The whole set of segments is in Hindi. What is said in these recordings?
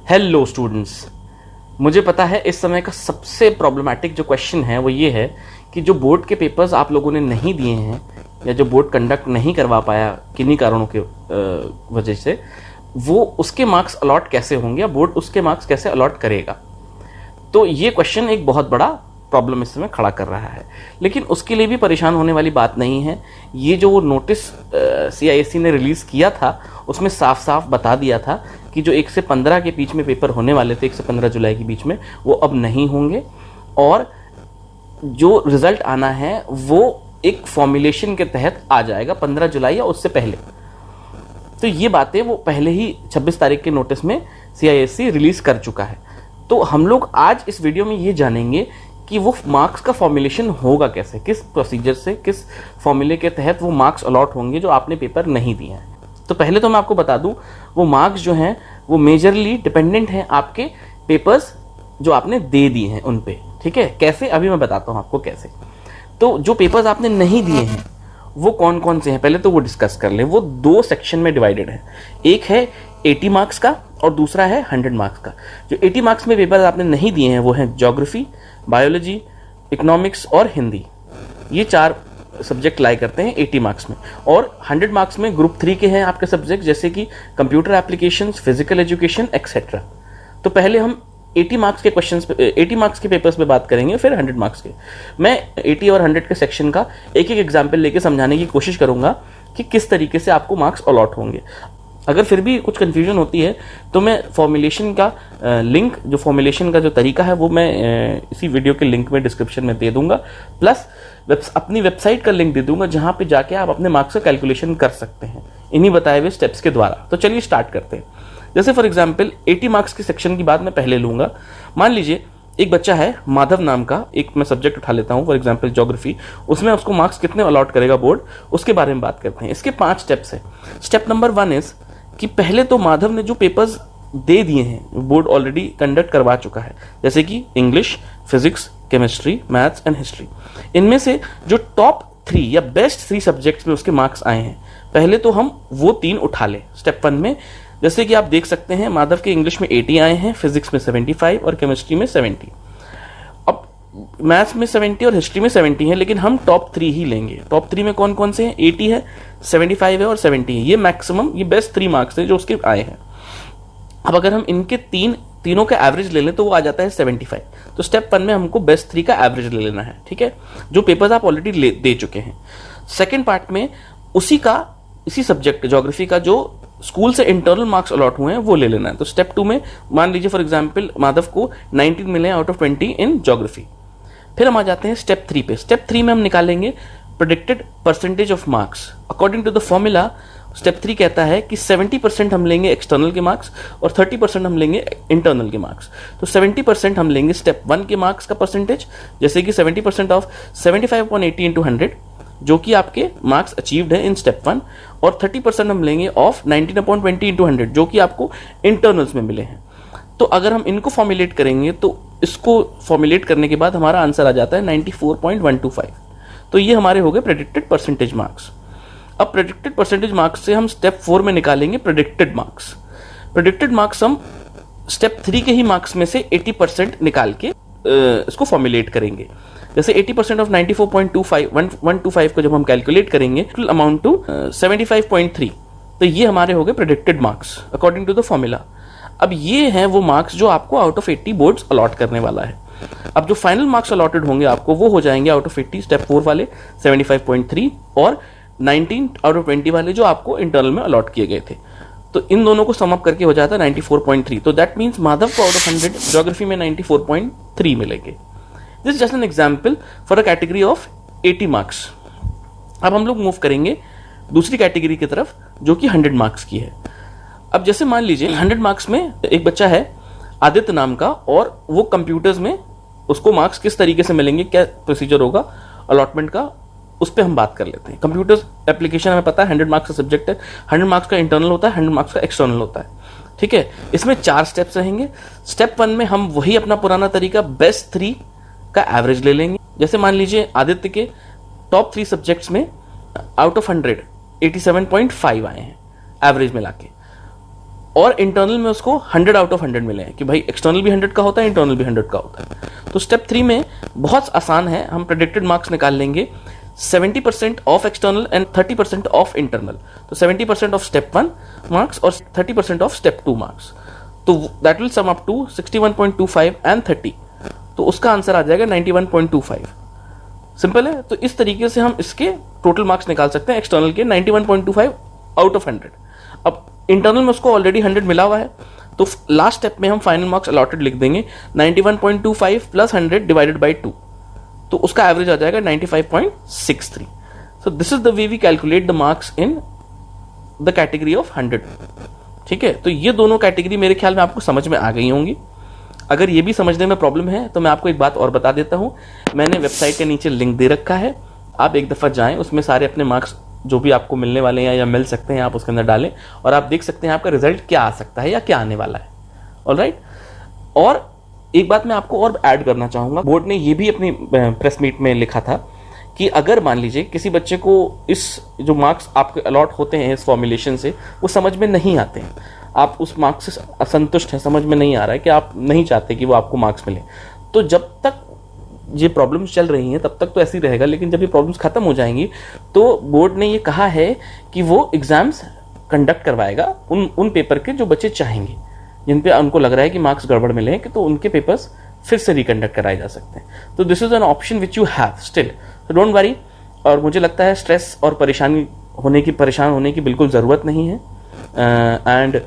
हेलो स्टूडेंट्स, मुझे पता है इस समय का सबसे प्रॉब्लमेटिक जो क्वेश्चन है वो ये है कि जो बोर्ड के पेपर्स आप लोगों ने नहीं दिए हैं या जो बोर्ड कंडक्ट नहीं करवा पाया किन्हीं कारणों के वजह से, वो उसके मार्क्स अलॉट कैसे होंगे या बोर्ड उसके मार्क्स कैसे अलॉट करेगा। तो ये क्वेश्चन एक बहुत बड़ा प्रॉब्लम इस समय खड़ा कर रहा है। लेकिन उसके लिए भी परेशान होने वाली बात नहीं है। ये जो वो नोटिस CISE ने रिलीज़ किया था उसमें साफ साफ बता दिया था कि जो 1 से 15 के बीच में पेपर होने वाले थे, 1 से 15 जुलाई के बीच में, वो अब नहीं होंगे और जो रिज़ल्ट आना है वो एक फॉर्मुलेशन के तहत आ जाएगा 15 जुलाई या उससे पहले। तो ये बातें वो पहले ही 26 तारीख के नोटिस में CISE रिलीज़ कर चुका है। तो हम लोग आज इस वीडियो में ये जानेंगे कि वो मार्क्स का फॉर्मुलेशन होगा कैसे, किस प्रोसीजर से, किस फॉर्मूले के तहत वो मार्क्स अलॉट होंगे जो आपने पेपर नहीं दिए हैं। तो पहले तो मैं आपको बता दूं, वो मार्क्स जो हैं वो मेजरली डिपेंडेंट हैं आपके पेपर्स जो आपने दे दिए हैं उन पे। ठीक है, कैसे, अभी मैं बताता हूँ आपको कैसे। तो जो पेपर्स आपने नहीं दिए हैं वो कौन कौन से हैं, पहले तो वो डिस्कस कर लें। वो 2 सेक्शन में डिवाइडेड है। एक है 80 मार्क्स का और दूसरा है 100 मार्क्स का। जो 80 मार्क्स में पेपर आपने नहीं दिए हैं वो हैं ज्योग्राफी, बायोलॉजी, इकोनॉमिक्स और हिंदी। ये 4 सब्जेक्ट लाई करते हैं 80 मार्क्स में। और 100 मार्क्स में ग्रुप 3 के हैं आपके सब्जेक्ट, जैसे कि computer applications, physical education etcetera. तो पहले हम 80 मार्क्स के क्वेश्चंस पे, 80 मार्क्स के पेपर्स पे बात करेंगे, फिर 100 मार्क्स के। मैं 80 और 100 के सेक्शन का एक एक एग्जाम्पल लेके समझाने की कोशिश करूंगा कि किस तरीके से आपको मार्क्स अलॉट होंगे। अगर फिर भी कुछ कन्फ्यूजन होती है तो मैं फॉर्मुलेशन का लिंक, जो फॉर्मुलेशन का जो तरीका है वो मैं इसी वीडियो के लिंक में डिस्क्रिप्शन में दे दूंगा, प्लस अपनी वेबसाइट का लिंक दे दूंगा जहां पे जाके आप अपने मार्क्स का कैलकुलेशन कर सकते हैं इन्हीं बताए हुए स्टेप्स के द्वारा। तो चलिए स्टार्ट करते हैं। जैसे फॉर एग्जाम्पल 80 मार्क्स के सेक्शन की बात मैं पहले लूंगा। मान लीजिए एक बच्चा है माधव नाम का, एक मैं सब्जेक्ट उठा लेता हूं फॉर एग्जाम्पल ज्योग्राफी, उसमें उसको मार्क्स कितने अलॉट करेगा बोर्ड, उसके बारे में बात करते हैं। इसके 5 स्टेप्स है। स्टेप नंबर 1 इज कि पहले तो माधव ने जो पेपर्स दे दिए हैं बोर्ड ऑलरेडी कंडक्ट करवा चुका है, जैसे कि English, physics, chemistry, maths and history. इनमें से जो टॉप 3 या बेस्ट 3 सब्जेक्ट्स में उसके मार्क्स आए हैं, पहले तो हम वो 3 उठा लें स्टेप 1 में। जैसे कि आप देख सकते हैं माधव के इंग्लिश में 80 आए हैं, फिजिक्स में 75 और केमिस्ट्री में 70। अब मैथ्स में 70 और हिस्ट्री में 70 है, लेकिन हम टॉप 3 ही लेंगे। टॉप 3 में कौन कौन से हैं? 80 है, 75 है और 70 है। ये मैक्सिमम, ये बेस्ट 3 मार्क्स हैं जो उसके आए हैं। अब अगर हम इनके तीनों का एवरेज ले लें तो वो आ जाता है 75। तो स्टेप 1 में हमको बेस्ट 3 का एवरेज ले लेना है, ठीक है, जो पेपर्स आप ऑलरेडी दे चुके हैं। सेकेंड पार्ट में इसी सब्जेक्ट ज्योग्राफी का जो स्कूल से इंटरनल मार्क्स अलॉट हुए हैं वो ले लेना है। तो स्टेप 2 में मान लीजिए फॉर एग्जांपल माधव को 19 मिले आउट ऑफ 20 इन ज्योग्राफी। फिर हम आ जाते हैं स्टेप 3 पे। स्टेप 3 में हम निकालेंगे predicted percentage of marks according to the formula. Step 3 कहता है कि 70% हम लेंगे एक्सटर्नल के मार्क्स और 30% हम लेंगे इंटरनल के मार्क्स। तो 70% हम लेंगे स्टेप 1 के मार्क्स का परसेंटेज, जैसे कि 70% ऑफ 75/80 इंटू 100, जो कि आपके मार्क्स अचीव्ड है इन स्टेप 1, और 30% हम लेंगे ऑफ 19/20 इंटू 100, जो कि आपको इंटरनल्स में मिले हैं। तो अगर हम इनको फॉर्मुलेट करेंगे तो इसको फॉर्मुलेट करने के बाद हमारा आंसर आ जाता है 94.125। तो ये हमारे हो गए प्रेडिक्टेड परसेंटेज मार्क्स। अब प्रेडिक्टेड परसेंटेज मार्क्स से हम स्टेप 4 में निकालेंगे प्रेडिक्टेड मार्क्स। प्रेडिक्टेड मार्क्स हम स्टेप 3 के ही मार्क्स में से 80% निकाल के इसको फॉर्मुलेट करेंगे। जैसे 80% ऑफ 94.125 को जब हम कैलकुलेट करेंगे इट विल अमाउंट टू 75.3। तो ये हमारे हो गए predicted marks according to the formula. अब ये हैं वो मार्क्स जो आपको आउट ऑफ 80 बोर्ड्स अलॉट करने वाला है। अब जो फाइनल मार्क्स अलॉटेड होंगे आपको वो हो जाएंगे आउट ऑफ 80 स्टेप 4 वाले 75.3 और 19 आउट ऑफ 20 वाले जो आपको इंटरनल में अलॉट किए गए थे। तो इन दोनों को सम अप करके हो जाता है 94.3। तो दैट मीन्स माधव को आउट ऑफ 100 ज्योग्राफी में 94.3 मिलेंगे। This just an example for a category of 80 marks. अब हम लोग मूव करेंगे दूसरी कैटेगरी की तरफ जो कि 100 मार्क्स की है। अब जैसे मान लीजिए 100 मार्क्स में एक बच्चा है आदित्य नाम का, और वो कंप्यूटर्स में उसको मार्क्स किस तरीके से मिलेंगे, क्या प्रोसीजर होगा अलॉटमेंट का, उस पर हम बात कर लेते हैं। कंप्यूटर्स एप्लीकेशन हमें पता है 100 मार्क्स का सब्जेक्ट है। 100 मार्क्स का इंटरनल होता है, 100 मार्क्स का एक्सटर्नल होता है, ठीक है। इसमें 4 स्टेप्स रहेंगे। स्टेप 1 में हम वही अपना पुराना तरीका बेस्ट 3 का एवरेज ले लेंगे। जैसे मान लीजिए आदित्य के टॉप 3 सब्जेक्ट्स में आउट ऑफ 100 87.5 आए हैं एवरेज मिला के, और इंटरनल में उसको 100 आउट ऑफ 100 मिले हैं कि भाई एक्सटर्नल भी 100 का होता है, इंटरनल भी 100 का होता है। तो स्टेप 3 में बहुत आसान है, हम प्रेडिक्टेड मार्क्स निकाल लेंगे 70% of external and 30% of internal. तो 70% ऑफ स्टेप 1 मार्क्स और 30% ऑफ स्टेप 2 मार्क्स, तो that will sum up to 61.25 and 30, तो उसका आंसर आ जाएगा 91.25। सिंपल है। तो इस तरीके से हम इसके टोटल मार्क्स निकाल सकते हैं एक्सटर्नल के 91.25 आउट ऑफ 100। अब इंटरनल में उसको ऑलरेडी 100 मिला हुआ है, तो लास्ट स्टेप में हम फाइनल मार्क्स अलॉटेड लिख देंगे 91.25 प्लस 100 डिवाइडेड बाई 2, तो उसका एवरेज आ जाएगा 95.63। So this is the way we calculate the marks in the category of 100। ठीक है, तो ये दोनों कैटेगरी मेरे ख्याल में आपको समझ में आ गई होंगी। अगर ये भी समझने में प्रॉब्लम है तो मैं आपको एक बात और बता देता हूँ, मैंने वेबसाइट के नीचे लिंक दे रखा है, आप एक दफ़ा जाएं, उसमें सारे अपने मार्क्स जो भी आपको मिलने वाले हैं या मिल सकते हैं आप उसके अंदर डालें, और आप देख सकते हैं आपका रिजल्ट क्या आ सकता है या क्या आने वाला है। ऑलराइट, और एक बात मैं आपको और ऐड करना चाहूँगा, बोर्ड ने ये भी अपनी प्रेस मीट में लिखा था कि अगर मान लीजिए किसी बच्चे को इस जो मार्क्स आपके अलॉट होते हैं इस फॉर्मुलेशन से वो समझ में नहीं आते हैं, आप उस मार्क्स से असंतुष्ट हैं, समझ में नहीं आ रहा है कि आप नहीं चाहते कि वो आपको मार्क्स मिले, तो जब तक ये प्रॉब्लम्स चल रही हैं तब तक तो ऐसे ही रहेगा, लेकिन जब ये प्रॉब्लम्स खत्म हो जाएंगी तो बोर्ड ने ये कहा है कि वो एग्जाम्स कंडक्ट करवाएगा उन पेपर के जो बच्चे चाहेंगे, जिन पे उनको लग रहा है कि मार्क्स गड़बड़ मिले हैं, कि तो उनके पेपर्स फिर से रिकंडक्ट कराए जा सकते हैं। तो this is an option which you have still, don't worry. और मुझे लगता है स्ट्रेस और परेशान होने की बिल्कुल ज़रूरत नहीं है, एंड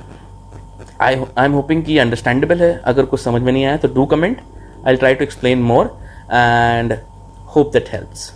आई एम होपिंग कि अंडरस्टैंडेबल है। अगर कुछ समझ में नहीं आया तो do comment, I will try to explain more and hope that helps.